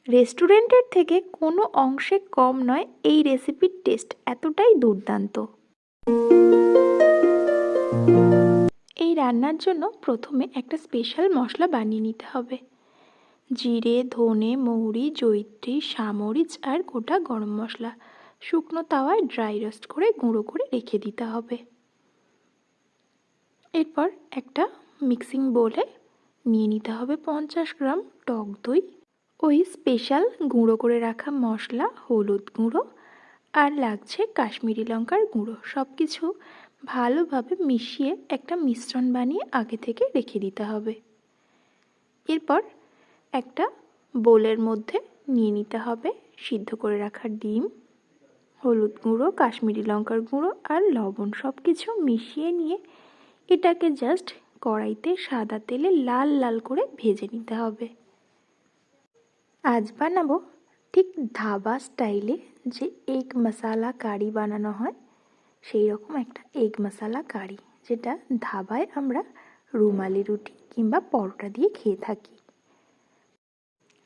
রেস্টুরেন্টের থেকে কোনো অংশে কম নয় এই রেসিপির টেস্ট, এতটাই দুর্দান্ত। এই রান্নার জন্য প্রথমে একটা স্পেশাল মশলা বানিয়ে নিতে হবে। জিরে, ধনে, মৌরি, জয়িত্রী, সামরিচ আর গোটা গরম মশলা শুকনো তাওয়ায় ড্রাই রোস্ট করে গুঁড়ো করে রেখে দিতে হবে। এরপর একটা মিক্সিং বোলে নিয়ে নিতে হবে 50 গ্রাম টক দই, ওই স্পেশাল গুঁড়ো করে রাখা মশলা, হলুদ গুঁড়ো আর লাগছে কাশ্মীরি লঙ্কার গুঁড়ো। সব কিছু ভালোভাবে মিশিয়ে একটা মিশ্রণ বানিয়ে আগে থেকে রেখে দিতে হবে। এরপর একটা বোলের মধ্যে নিয়ে নিতে হবে সিদ্ধ করে রাখা ডিম, হলুদ গুঁড়ো, কাশ্মীরি লঙ্কার গুঁড়ো আর লবণ। সব কিছু মিশিয়ে নিয়ে এটাকে জাস্ট কড়াইতে সাদা তেলে লাল লাল করে ভেজে নিতে হবে। আজ বানাবো ঠিক ধাবা স্টাইলে যে এগ মশালা কারি বানানো হয়, সেই রকম একটা এগ মশালা কারি, যেটা ধাবায় আমরা রুমালি রুটি কিংবা পরোটা দিয়ে খেয়ে থাকি।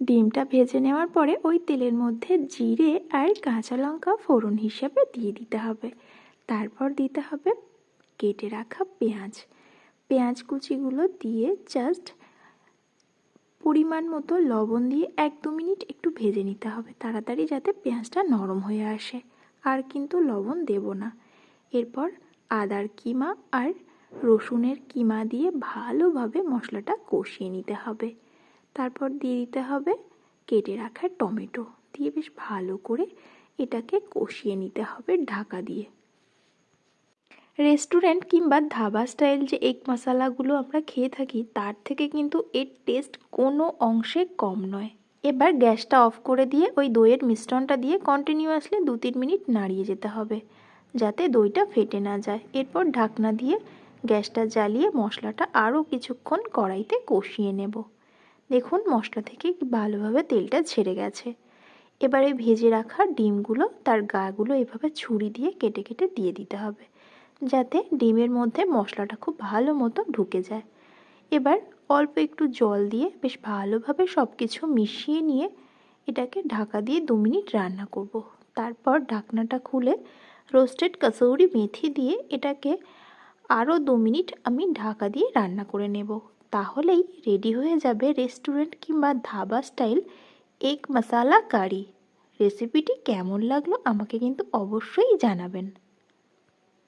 ডিমটা ভেজে নেওয়ার পরে ওই তেলের মধ্যে জিরে আর কাঁচা লঙ্কা ফোড়ন হিসেবে দিয়ে দিতে হবে। তারপর দিতে হবে কেটে রাখা পেঁয়াজ কুচিগুলো দিয়ে জাস্ট পরিমাণ মতো লবণ দিয়ে 1-2 মিনিট একটু ভেজে নিতে হবে, তাড়াতাড়ি যাতে পেঁয়াজটা নরম হয়ে আসে। আর কিন্তু লবণ দেব না। এরপর আদার কিমা আর রসুনের কিমা দিয়ে ভালোভাবে মশলাটা কষিয়ে নিতে হবে। তারপর দিয়ে দিতে হবে কেটে রাখা টমেটো, দিয়ে বেশ ভালো করে এটাকে কষিয়ে নিতে হবে ঢাকা দিয়ে। রেস্টুরেন্ট কিংবা ধাবা স্টাইল যে এগ মশলাগুলো আমরা খেয়ে থাকি, তার থেকে কিন্তু এর টেস্ট কোনো অংশে কম নয়। এবার গ্যাসটা অফ করে দিয়ে ওই দইয়ের মিশ্রণটা দিয়ে কন্টিনিউয়াসলি 2-3 মিনিট নাড়িয়ে যেতে হবে, যাতে দইটা ফেটে না যায়। এরপর ঢাকনা দিয়ে গ্যাসটা জ্বালিয়ে মশলাটা আরও কিছুক্ষণ কড়াইতে কষিয়ে নেব। দেখুন মশলা থেকে ভালোভাবে তেলটা ছেড়ে গেছে। এবারে ভেজে রাখা ডিমগুলো তার গাগুলো এভাবে ছুরি দিয়ে কেটে কেটে দিয়ে দিতে হবে, যাতে ডিমের মধ্যে মশলাটা খুব ভালো মতো ঢুকে যায়। এবার অল্প একটু জল দিয়ে বেশ ভালোভাবে সব কিছু মিশিয়ে নিয়ে এটাকে ঢাকা দিয়ে 2 মিনিট রান্না করব। তারপর ঢাকনাটা খুলে রোস্টেড কসুরি মেথি দিয়ে এটাকে আরও 2 মিনিট আমি ঢাকা দিয়ে রান্না করে নেব। তাহলেই রেডি হয়ে যাবে রেস্টুরেন্ট কিংবা ধাবা স্টাইল এগ মশালা কারি। রেসিপিটি কেমন লাগলো আমাকে কিন্তু অবশ্যই জানাবেন।